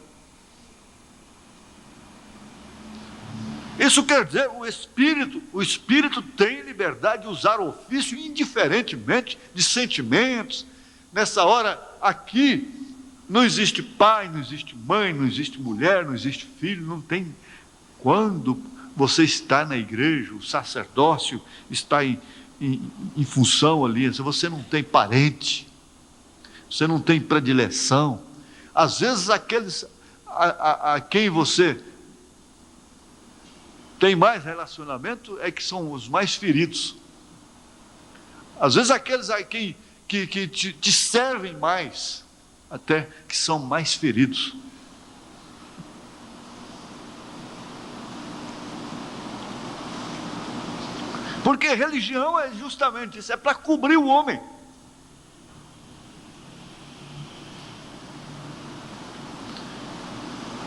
Isso quer dizer, o Espírito tem liberdade de usar o ofício indiferentemente de sentimentos. Nessa hora, aqui, não existe pai, não existe mãe, não existe mulher, não existe filho, não tem. Quando você está na igreja, o sacerdócio está em função ali, você não tem parente, você não tem predileção. Às vezes aqueles a quem você tem mais relacionamento é que são os mais feridos. Às vezes aqueles a quem que te servem mais, até que são mais feridos. Porque religião é justamente isso, é para cobrir o homem.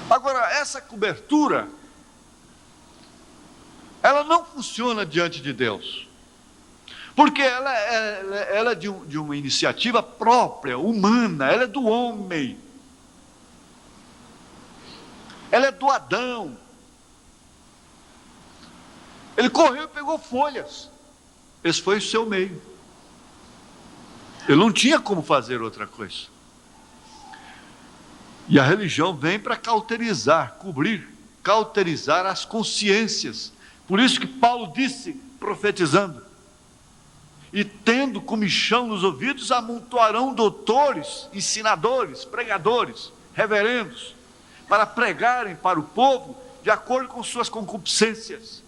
Agora, essa cobertura, ela não funciona diante de Deus, porque ela é de uma iniciativa própria, humana, ela é do homem, ela é do Adão. Ele correu e pegou folhas, esse foi o seu meio, ele não tinha como fazer outra coisa. E a religião vem para cauterizar, cobrir, cauterizar as consciências. Por isso que Paulo disse, profetizando: e tendo comichão nos ouvidos, amontoarão doutores, ensinadores, pregadores, reverendos, para pregarem para o povo de acordo com suas concupiscências.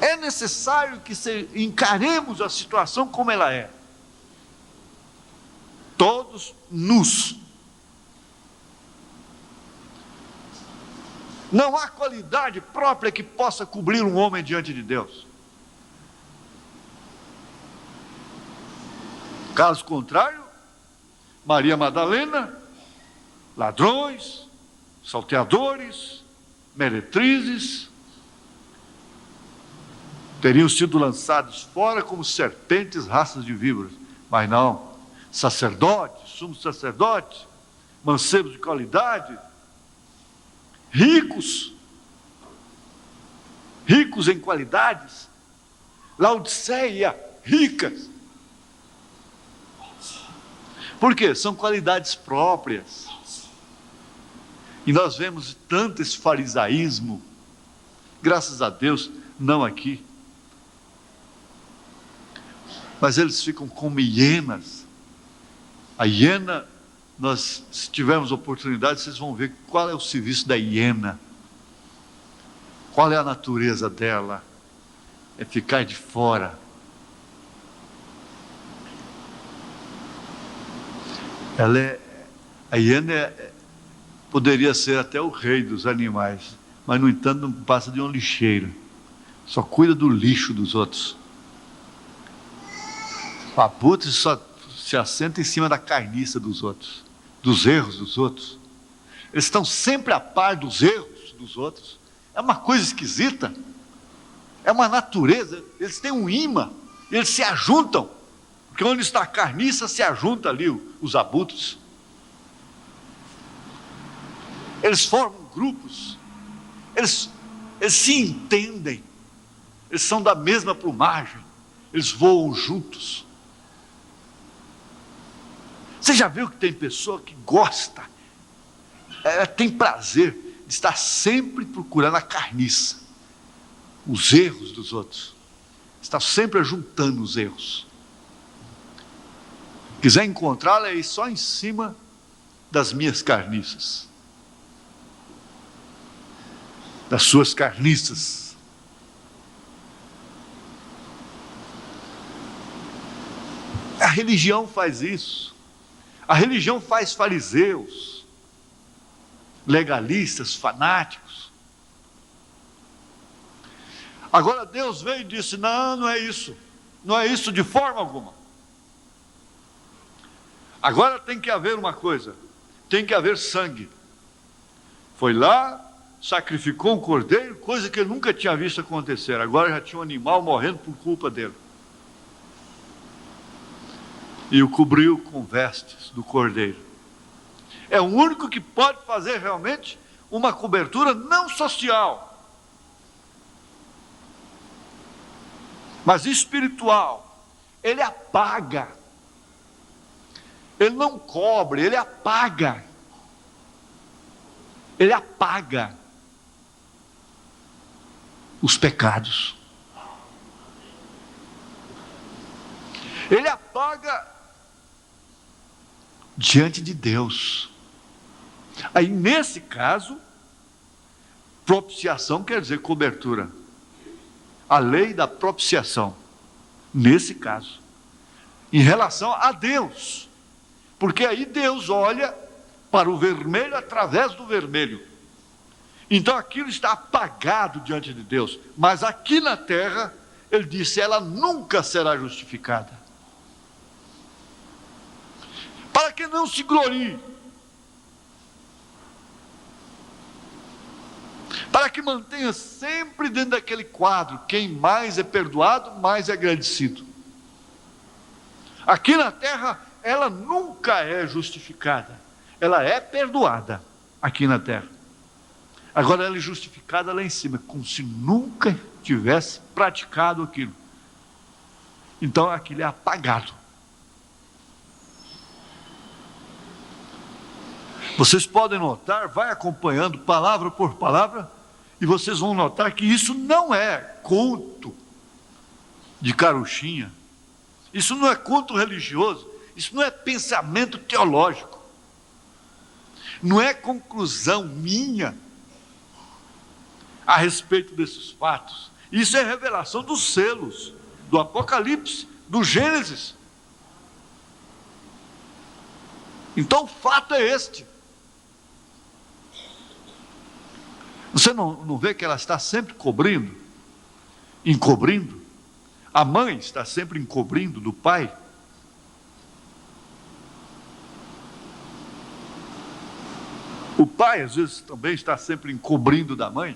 É necessário que encaremos a situação como ela é. Todos nus. Não há qualidade própria que possa cobrir um homem diante de Deus. Caso contrário, Maria Madalena, ladrões, salteadores, meretrizes, teriam sido lançados fora como serpentes, raças de víboras. Mas não, sacerdotes, sumos sacerdotes, mancebos de qualidade, ricos em qualidades, Laodiceia, ricas. Por quê? São qualidades próprias. E nós vemos tanto esse farisaísmo, graças a Deus, não aqui. Mas eles ficam como hienas. A hiena, se tivermos oportunidade, vocês vão ver qual é o serviço da hiena. Qual é a natureza dela? É ficar de fora. A hiena poderia ser até o rei dos animais, mas no entanto não passa de uma lixeira. Só cuida do lixo dos outros. O abutre só se assenta em cima da carniça dos outros, dos erros dos outros. Eles estão sempre a par dos erros dos outros. É uma coisa esquisita. É uma natureza. Eles têm um imã. Eles se ajuntam. Porque onde está a carniça, se ajunta ali os abutres. Eles formam grupos. Eles se entendem. Eles são da mesma plumagem. Eles voam juntos. Você já viu que tem pessoa que gosta, ela tem prazer de estar sempre procurando a carniça, os erros dos outros, está sempre juntando os erros. Quiser encontrá-la, é ir só em cima das minhas carniças, das suas carniças. A religião faz isso. A religião faz fariseus, legalistas, fanáticos. Agora Deus veio e disse: não é isso. Não é isso de forma alguma. Agora tem que haver uma coisa. Tem que haver sangue. Foi lá, sacrificou um cordeiro, coisa que ele nunca tinha visto acontecer. Agora já tinha um animal morrendo por culpa dele. E o cobriu com vestes do cordeiro. É o único que pode fazer realmente uma cobertura não social, mas espiritual. Ele apaga. Ele não cobre, ele apaga. Ele apaga os pecados. Ele apaga diante de Deus. Aí nesse caso, propiciação quer dizer cobertura. A lei da propiciação, nesse caso, em relação a Deus, porque aí Deus olha para o vermelho através do vermelho. Então aquilo está apagado diante de Deus, mas aqui na terra, ele disse, ela nunca será justificada. Para que não se glorie, para que mantenha sempre dentro daquele quadro, quem mais é perdoado, mais é agradecido. Aqui na terra, ela nunca é justificada, ela é perdoada aqui na terra. Agora ela é justificada lá em cima, como se nunca tivesse praticado aquilo. Então aquilo é apagado. Vocês podem notar, vai acompanhando palavra por palavra, e vocês vão notar que isso não é conto de carochinha, isso não é conto religioso, isso não é pensamento teológico, não é conclusão minha a respeito desses fatos, Isso é revelação dos selos, do Apocalipse, do Gênesis. Então o fato é este. Você não vê que ela está sempre encobrindo? A mãe está sempre encobrindo do pai. O pai, às vezes, também está sempre encobrindo da mãe.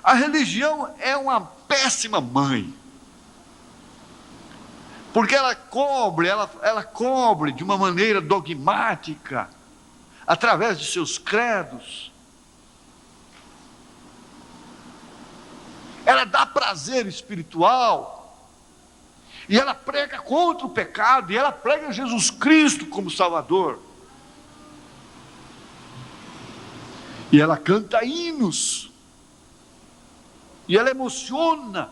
A religião é uma péssima mãe. Porque ela cobre de uma maneira dogmática, através de seus credos. Ela dá prazer espiritual, e ela prega contra o pecado, e ela prega Jesus Cristo como Salvador. E ela canta hinos, e ela emociona.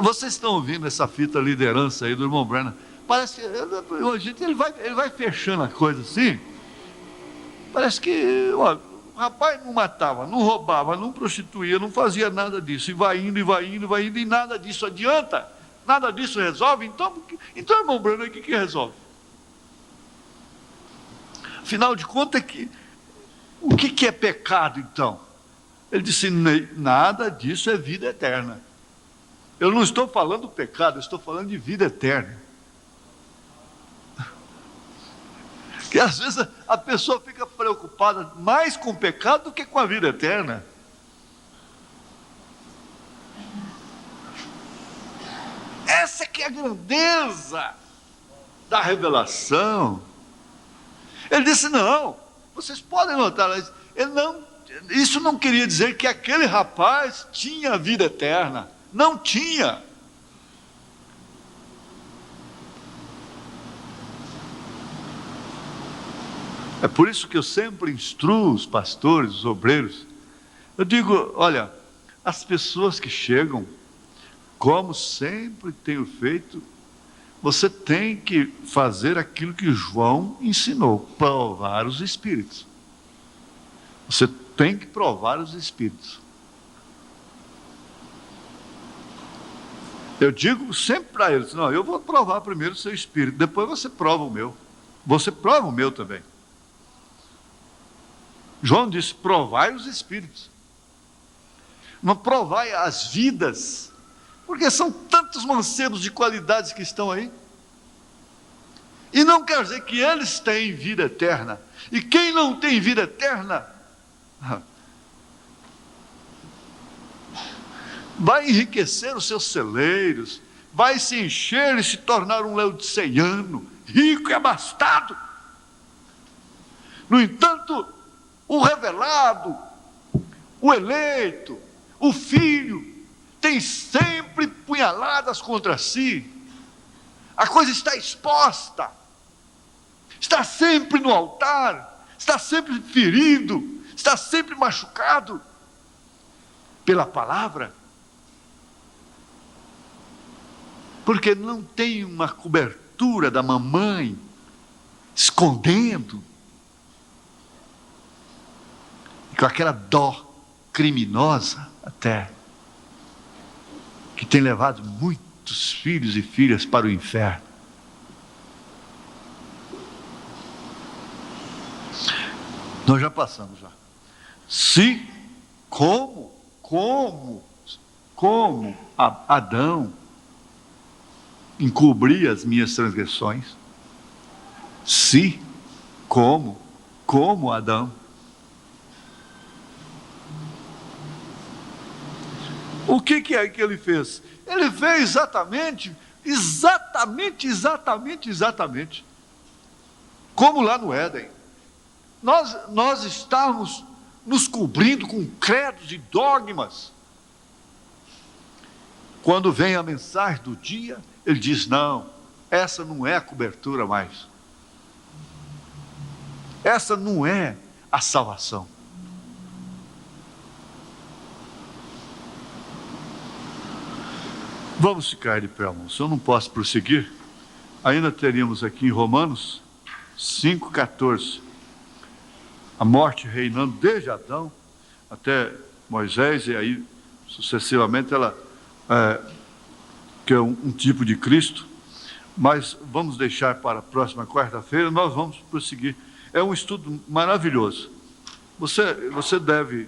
Vocês estão ouvindo essa fita liderança aí do irmão Brennan? Parece que ele vai fechando a coisa assim. Parece que, olha, o rapaz não matava, não roubava, não prostituía, não fazia nada disso. E vai indo, e nada disso adianta. Nada disso resolve. Então irmão Brennan, o que resolve? Afinal de contas, o que é pecado então? Ele disse, nada disso é vida eterna. Eu não estou falando do pecado, eu estou falando de vida eterna. Que às vezes a pessoa fica preocupada mais com o pecado do que com a vida eterna. Essa que é a grandeza da revelação. Ele disse, não, vocês podem notar, isso não queria dizer que aquele rapaz tinha vida eterna. Não tinha. É por isso que eu sempre instruo os pastores, os obreiros. Eu digo, olha, as pessoas que chegam, como sempre tenho feito, você tem que fazer aquilo que João ensinou, provar os espíritos. Você tem que provar os espíritos. Eu digo sempre para eles, não, eu vou provar primeiro o seu espírito, depois você prova o meu. Você prova o meu também. João disse, provai os espíritos. Não provai as vidas, porque são tantos mancebos de qualidades que estão aí. E não quer dizer que eles têm vida eterna. E quem não tem vida eterna, vai enriquecer os seus celeiros, vai se encher e se tornar um laodiceano, rico e abastado. No entanto, o revelado, o eleito, o filho, tem sempre punhaladas contra si. A coisa está exposta, está sempre no altar, está sempre ferido, está sempre machucado pela palavra. Porque não tem uma cobertura da mamãe escondendo, com aquela dó criminosa até, que tem levado muitos filhos e filhas para o inferno. Nós já passamos já. Se, como Adão encobria as minhas transgressões, como Adão. O que é que ele fez? Ele fez exatamente, como lá no Éden. Nós estávamos nos cobrindo com credos e dogmas. Quando vem a mensagem do dia, ele diz, não, essa não é a cobertura mais. Essa não é a salvação. Vamos ficar de pé, irmãos. Eu não posso prosseguir. Ainda teríamos aqui em Romanos 5,14. A morte reinando desde Adão. até Moisés, e aí sucessivamente ela que é um tipo de Cristo, mas vamos deixar para a próxima quarta-feira, nós vamos prosseguir. É um estudo maravilhoso. Você deve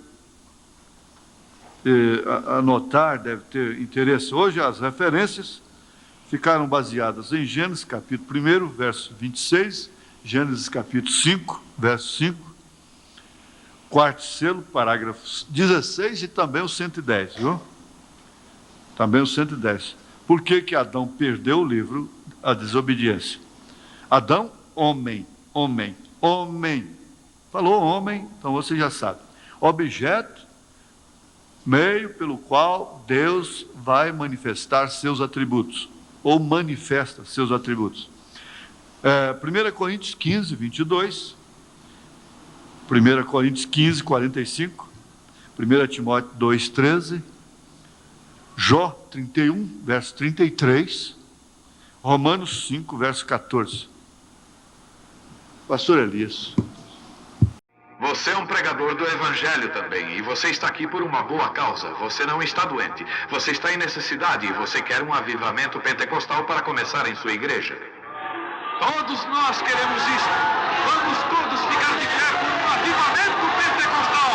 anotar, deve ter interesse. Hoje as referências ficaram baseadas em Gênesis capítulo 1, verso 26, Gênesis capítulo 5, verso 5, quarto selo, parágrafos 16 e também o 110, viu? Também o 110. Por que Adão perdeu o livro? A desobediência. Adão, homem. Falou homem, então você já sabe. Objeto, meio pelo qual Deus vai manifestar seus atributos, ou manifesta seus atributos. 1 Coríntios 15, 22, 1 Coríntios 15, 45, 1 Timóteo 2, 13, Jó 31, verso 33, Romanos 5, verso 14. Pastor Elias. Você é um pregador do Evangelho também, e você está aqui por uma boa causa. Você não está doente, você está em necessidade e você quer um avivamento pentecostal para começar em sua igreja. Todos nós queremos isso. Vamos todos ficar de pé por um avivamento pentecostal.